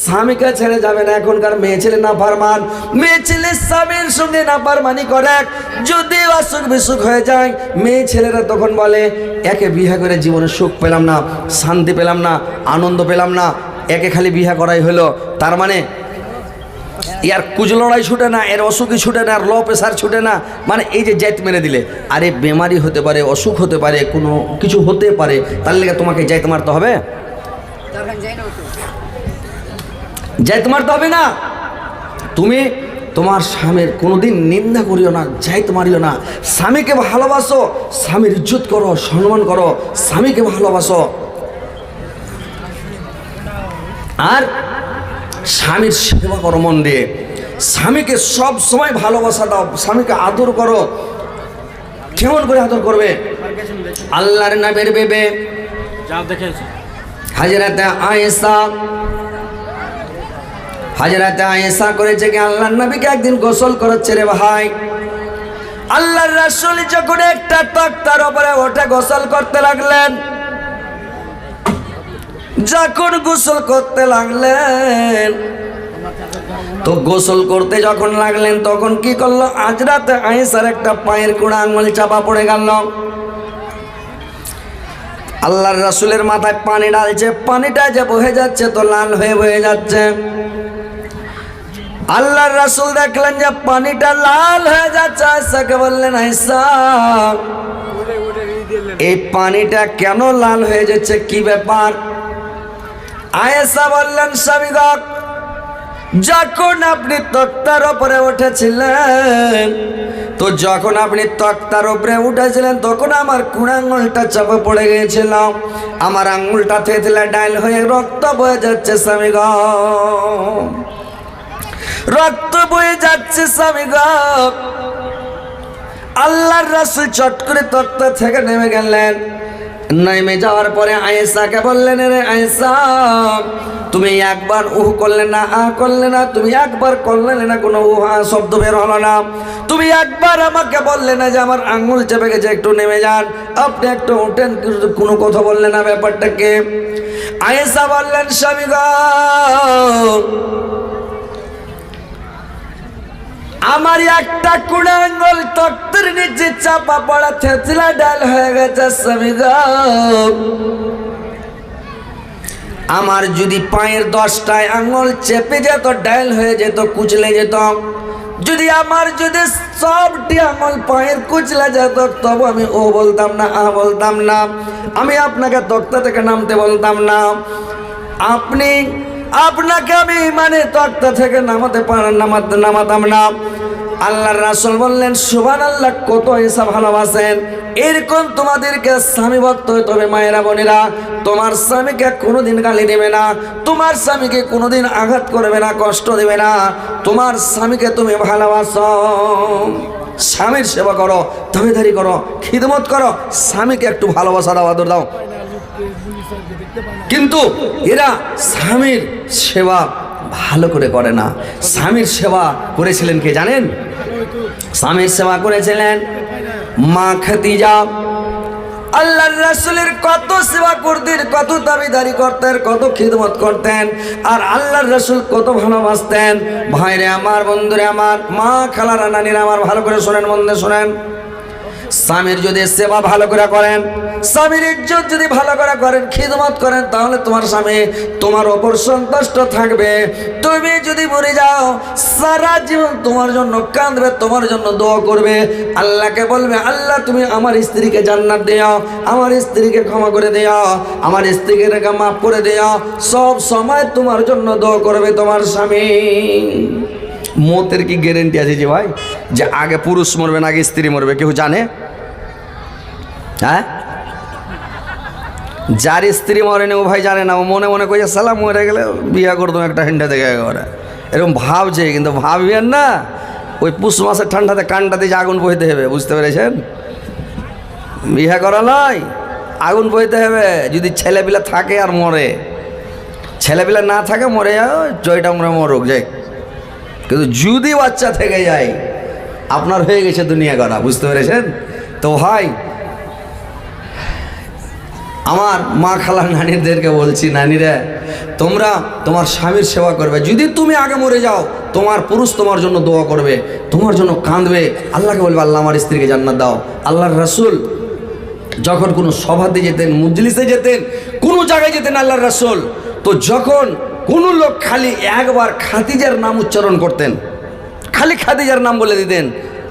স্বামীকে ছেড়ে যাবে না। এখনকার মেয়ে ছেলে নাফরমান, মেয়ে ছেলে স্বামীর সঙ্গে নাফরমানি করে, যদি অসুখ বিসুখ হয়ে যায় মেয়ে ছেলেরা তখন বলে একে বিয়ে করে জীবনে সুখ পেলাম না, শান্তি পেলাম না, আনন্দ পেলাম না, একে খালি বিয়ে করাই হলো। তার মানে এর কুজলড়াই ছুটে না, এর অসুখই ছুটে না, আর লো প্রেশার ছুটে না। মানে এই যে জাইত মেরে দিলে, আরে বেমারি হতে পারে, অসুখ হতে পারে, কোনো কিছু হতে পারে, তার লেগে তোমাকে জাইত মারতে হবে? জাইত মারতে হবে না। তুমি তোমার স্বামীর কোনোদিন নিন্দা করিও না, জাইত মারিও না। স্বামীকে ভালোবাসো, স্বামীর ইজ্জত করো, সম্মান করো, স্বামীকে ভালোবাসো। আর স্বামীর সেবা করো মন দিয়ে, স্বামীকে সব সময় ভালোবাসা দাও, স্বামীকে আদর করো। কেমন করে আদর করবে? আল্লাহর নবীর বিবি হযরত আয়েশা করেছে কি, আল্লাহর নবীকে একদিন গোসল করাচ্ছে রে ভাই। আল্লাহর রাসূল যখন একটা তক্তার উপরে ওঠে গোসল করতে লাগলেন, যখন গোসল করতে লাগলেন তো গোসল করতে যখন লাগলেন তখন কি করলো, হযরত আয়েশার একটা পায়ের কুড়া আঙুল চাপা পড়ে গেল। আল্লাহর রাসূলের মাথায় পানি ঢালছে, পানিটা যে বহে যাচ্ছে তো লাল হয়ে বয়ে যাচ্ছে। আল্লাহর রাসূল দেখলেন যে পানিটা লাল হয়ে যাচ্ছে, আয়েশাকে বললেন আয়েশা এই পানিটা কেন লাল হয়ে যাচ্ছে, কি ব্যাপার? আয়েশা বললেন স্বামী গো, যখন আপনি তক্তার উপরে উঠেছিলেন তো যখন আপনি তক্তার উপরে উঠেছিলেন তখন আমার কুড়া আঙুলটা চাপে পড়ে গিয়েছিল, আমার আঙুলটা থেতলে ডাইল হয়ে রক্ত বয়ে যাচ্ছে স্বামী গো, রক্ত বয়ে যাচ্ছে স্বামী গো। আল্লাহর রাসূল চট করে তক্তা থেকে নেমে গেলেন। নেমে যাওয়ার পরে আয়েশাকে বললেন, রে আয়েশা তুমি একবার উহ করলে না, আ করলে না, তুমি একবার করলে না, কোনো উহা শব্দ বের হলো না, তুমি একবার আমাকে বললে না যে আমার আঙ্গুল চেপে গেছে একটু নেমে যান, আপনি একটু উঠেন, কোনো কথা বললেন না, ব্যাপারটাকে? আয়েশা বললেন স্বামী গো, আমার একটা কুড়া আঙ্গুল তক্তের নিচে চাপা পড়া থেতলা ডাল হয়ে গেছে স্বামী গো। আমার যদি পায়ের 10টায় আঙ্গুল চেপে যেত, ডাল হয়ে যেত, কুচলে যেত, যদি আমার যদি সবটি আঙ্গুল পায়ের কুচলে যেত তবু আমি ও বলতাম না, আ বলতাম না, আমি আপনাকে তক্তা থেকে নামতে বলতাম না, আপনাকে আমি মানে তক্তা থেকে নামাতাম না। আল্লাহর রাসূল বললেন সুবহানাল্লাহ, কত আয়েশা ভালোবাসেন। এরকম তোমাদেরকে স্বামী ভক্ত হইতে হবে মায়েরা বোনেরা। তোমার স্বামীকে কোনোদিন গালি দেবে না, তোমার স্বামীকে কোনোদিন আঘাত করবে না, কষ্ট দেবে না, তোমার স্বামীকে তুমি ভালোবাসো, স্বামীর সেবা করো, দাবিদারি করো, খিদমত করো, স্বামীকে একটু ভালোবাসা দাও, আদর দাও। কিন্তু এরা স্বামীর সেবা ভালো করে করে না। স্বামীর সেবা করেছিলেন কে জানেন? স্বামীর সেবা করেছিলেন মা খাদিজা। আল্লাহর রাসূলের কত সেবা করতেন, কত দাবিদারি করতেন, কত খিদমত করতেন, আর আল্লাহর রাসূল কত ভালোবাসতেন। ভাইরে আমার, বন্ধুরে আমার, মা খালারা নানিরা আমার, ভালো করে শোনেন, মন দিয়ে শোনেন। স্বামীর যদি সেবা ভালো করে করেন, স্বামীর ইজ্জত যদি ভালো করে করেন, খিদমত করেন, তাহলে তোমার স্বামী তোমার ওপর সন্তুষ্ট থাকবে। তুমি যদি মরে যাও সারা জীবন তোমার জন্য কাঁদবে, তোমার জন্য দোয়া করবে, আল্লাহকে বলবে আল্লাহ তুমি আমার স্ত্রীকে জান্নাত দিও, আমার স্ত্রীকে ক্ষমা করে দিও, আমার স্ত্রীকে রেখে মাফ করে দিও, সব সময় তোমার জন্য দোয়া করবে তোমার স্বামী। মতের কি গ্যারেন্টি আছে যে ভাই যে আগে পুরুষ মরবে না আগে স্ত্রী মরবে? কেউ জানে? হ্যাঁ, যার স্ত্রী মরেনি ও ভাই জানে না, ও মনে মনে কইছে সালাম মরে গেলে বিয়া করতাম একটা হেন্ডা দেখে করে, এরকম ভাবছে। কিন্তু ভাববেন না, ওই পুষ মাসের ঠান্ডাতে কানটাতে যে আগুন বইতে হবে, বুঝতে পেরেছেন? বিয়া করা নয়, আগুন বইতে হবে। যদি ছেলেপিলা থাকে আর মরে, ছেলেপিলা না থাকে মরে যাও, জয়টা মরে মরুক যাই, কিন্তু যদি বাচ্চা থেকে যায় আপনার হয়ে গেছে দুনিয়া গড়া, বুঝতে পেরেছেন? তো ভাই আমার মা খালা নানিদেরকে বলছি, নানিরা তোমরা তোমার স্বামীর সেবা করবে। যদি তুমি আগে মরে যাও, তোমার পুরুষ তোমার জন্য দোয়া করবে, তোমার জন্য কাঁদবে, আল্লাহকে বলবে আল্লাহ আমার স্ত্রীকে জান্নাত দাও। আল্লাহর রাসূল যখন কোনো সভাতে যেতেন, মজলিসে যেতেন, কোনো জায়গায় যেতেন আল্লাহর রাসূল, তো যখন কোনো লোক খালি একবার খাদিজার নাম উচ্চারণ করতেন, খালি খাদিজার নাম বলে দিতেন,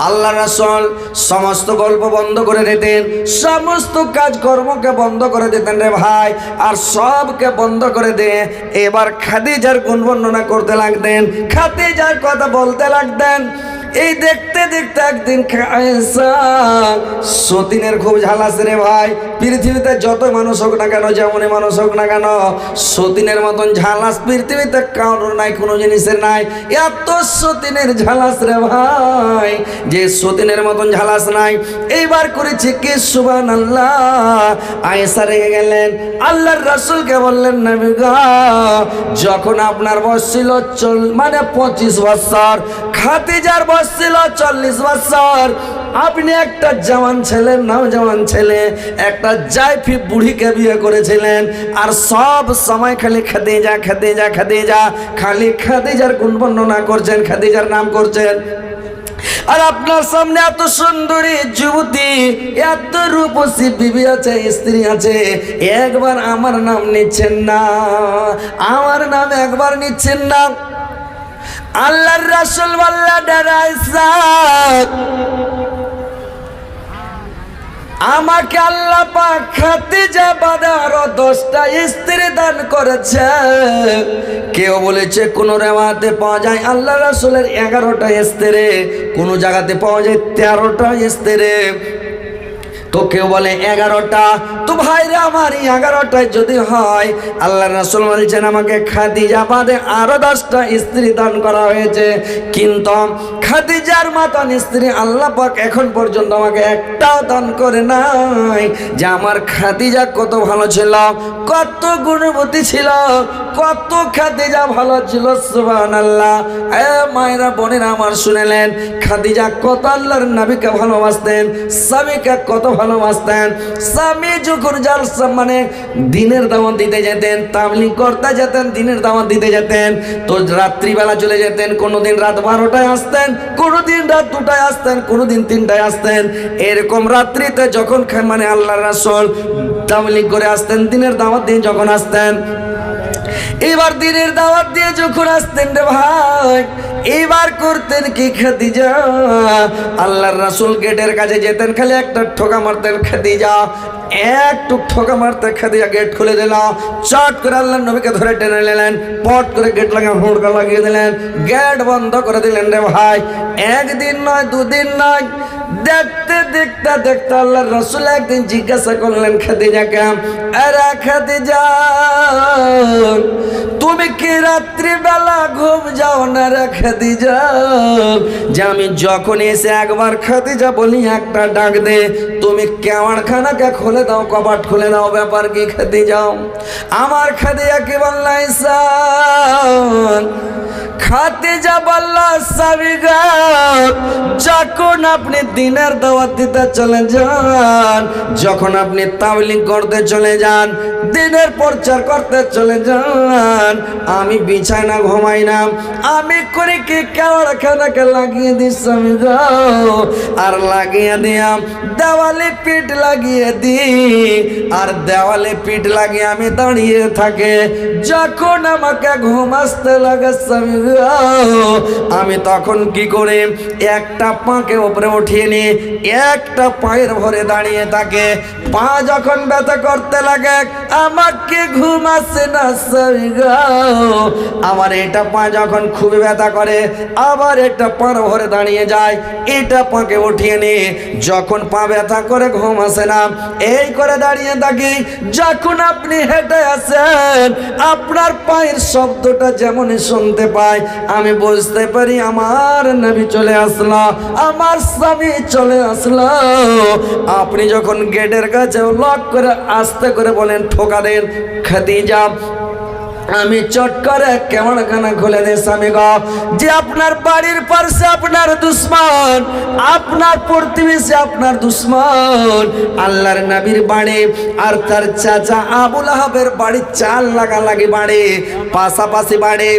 আল্লাহ রাসূল সমস্ত গল্প বন্ধ করে দিতেন, সমস্ত কাজকর্মকে বন্ধ করে দিতেন রে ভাই, আর সবকে বন্ধ করে দিয়ে এবার খাদিজার গুণ বর্ণনা করতে লাগতেন, খাদিজার কথা বলতে লাগতেন। এই দেখতে দেখতে একদিন সতীনের খুব ঝালাস রে ভাই। পৃথিবীতে যত মানুষ হোক না কেন, যেমনই মানুষ হোক না কেন, সতীনের মতন ঝালাস পৃথিবীতে কারোর নাই, কোনো জিনিসের নাই। এত সতীনের ঝালাস রে ভাই, যে সতীনের মতন ঝালাস নাই। এইবার করেছে কি সুবহানাল্লাহ, আয়েশা রেগে গেলেন, আল্লাহর রাসূলকে বললেন, নবী গো, যখন আপনার বয়স ছিল 25 বছর, খাদিজার বয়স ছিল 40 বছর, আপনি একটা জওয়ান ছেলে, নওজওয়ান ছেলে, একটা জাইফি বুড়িকে বিয়ে করেছিলেন, আর সব সময় খালি খাদিজা খাদিজা খাদিজা, খালি খাদিজার গুণ বর্ণনা করছেন, খাদিজার নাম করছেন। আর আপনার সামনে এত সুন্দরী যুবতী, এত রূপসী বিবি আছে, স্ত্রী আছে, একবার আমার নাম নিচ্ছেন না, আমার নাম একবার নিচ্ছেন না। আল্লাহর রাসূল বললেন, আয়েশা, আমাকে আল্লাহ পাক খাদিজা বাদে আরো 10টা স্ত্রী দান করেছে। কেউ বলেছে কোন রেওয়াতে পাওয়া যায় আল্লাহ রাসূলের 11টা স্ত্রী, কোন জায়গাতে পাওয়া যায় 13টা স্ত্রী, তো কেউ বলে 11টা। তো ভাইরা আমার, 11টায় যদি হয়, আল্লাহ রাসূল বলছেন আমাকে খাদিজা বাদে আরো 10টা স্ত্রী দান করা হয়েছে, কিন্তু খাদিজার মতন স্ত্রী আল্লাহ পাক এখন পর্যন্ত আমাকে একটাও দান করে নাই। যে আমার খাদিজা কত ভালো ছিল, কত গুণবতী ছিল, কত খাদিজা ভালো ছিল, সুবহানাল্লাহ। মায়েরা বোনেরা আমার শুনেলেন, খাদিজা কত আল্লাহর নবীকে ভালোবাসতেন, স্বামীকে কত ভালোবাসতেন। স্বামী যখন জালসা মানে দিনের দাওয়াত দিতে যেতেন, তাবলীগ করতে যেতেন, দিনের দাওয়াত দিতে যেতেন, তো রাত্রিবেলা চলে যেতেন, কোনোদিন রাত 12টায় আসতেন, কোনোদিন রাত 2টায় আসতেন, কোনোদিন 3টায় আসতেন। এরকম রাত্রিতে যখন মানে আল্লাহর রাসূল তাবলীগ করে আসতেন, দিনের দাওয়াত দিয়ে যখন আসতেন, এবার দিনের দাওয়াত দিয়ে যখন আসতেন রে ভাই, এবার করতেন কি খাদিজা, আল্লাহর রাসূল গেটের কাছে যেতেন, খালি একটা ঠোকা মারতেন, খাদিজা একটু ঠোকা মারতে, খাদিজা গেট খুলে দিল, চট করে আল্লাহর নবীকে ধরে টেনে নিলেন, পট করে গেট লাগিয়ে হুড়কা লাগিয়ে দিলেন, গেট বন্ধ করে দিলেন রে ভাই। একদিন নয়, দুদিন নয়, দেখতে দেখতে দেখতে আল্লাহর রাসূল একদিন জিজ্ঞাসা করলেন খাদিজাকে, আরে খাদিজা, তুমি কি রাত্রিবেলা ঘুম যাও না রে খাদিজা? যে আমি যখন এসে একবার খাদিজা বলি একটা ডাক দে, তুমি কেওয়াড়খানাকে খুলে দাও, কপাট খুলে দাও, ব্যাপার কি খাদিজা? আমার খাদিজা কি বললেন? খাদিজা বলল, স্বামী গো, যখন আপনি দিনের দাওয়াত দিতে চলে যান, যখন আপনি তাবলীগ করতে চলে যান, দিনের প্রচার করতে চলে যান, আমি বিছানা ঘুমাই না, আমি করি কি কেওড়খানাকে লাগিয়ে দিই স্বামী গো, আর লাগিয়ে দিয়াম দেওয়ালে পিঠ লাগিয়ে দিই, আর দেওয়ালে পিঠ লাগিয়ে আমি দাঁড়িয়ে থাকে, যখন আমাকে ঘুম আসতে লাগে স্বামী গো, আমি তখন কি করে একটা পাকে উপরে উঠিয়ে নিয়ে একটা পায়ের ভরে দাঁড়িয়ে থাকে, পা যখন ব্যথা করতে লাগে আমাকে ঘুম আসে না স্বামী গো, আমার এটা পা যখন খুবই ব্যথা করে আবার একটা পা ভরে দাঁড়িয়ে যায়, এটা পাকে উঠিয়ে নিয়ে যখন পা ব্যথা করে ঘুম আসে না, এই করে দাঁড়িয়ে থাকি। যখন আপনি হেঁটে আসেন, আপনার পায়ের শব্দটা যেমনই শুনতে পাই, আমি বুঝতে পারি আমার নবী চলে আসলো, আমার স্বামী চলে আসলো। আপনি যখন গেটের কাছে লক করে আস্তে করে বলেন ঠোকা দেন, খাদিজা আমি চট করে কেমন খানা খুলে দে স্বামী গো, যে আপনার বাড়ির পাশে আপনার দুশ্মন, আপনার প্রতিবেশী আপনার দুশ্মন, আল্লাহর নবীর বাড়ি আর তার চাচা আবুল আহাবের বাড়ি 4 লাগালাগি বাড়ি, পাশাপাশি বাড়ি।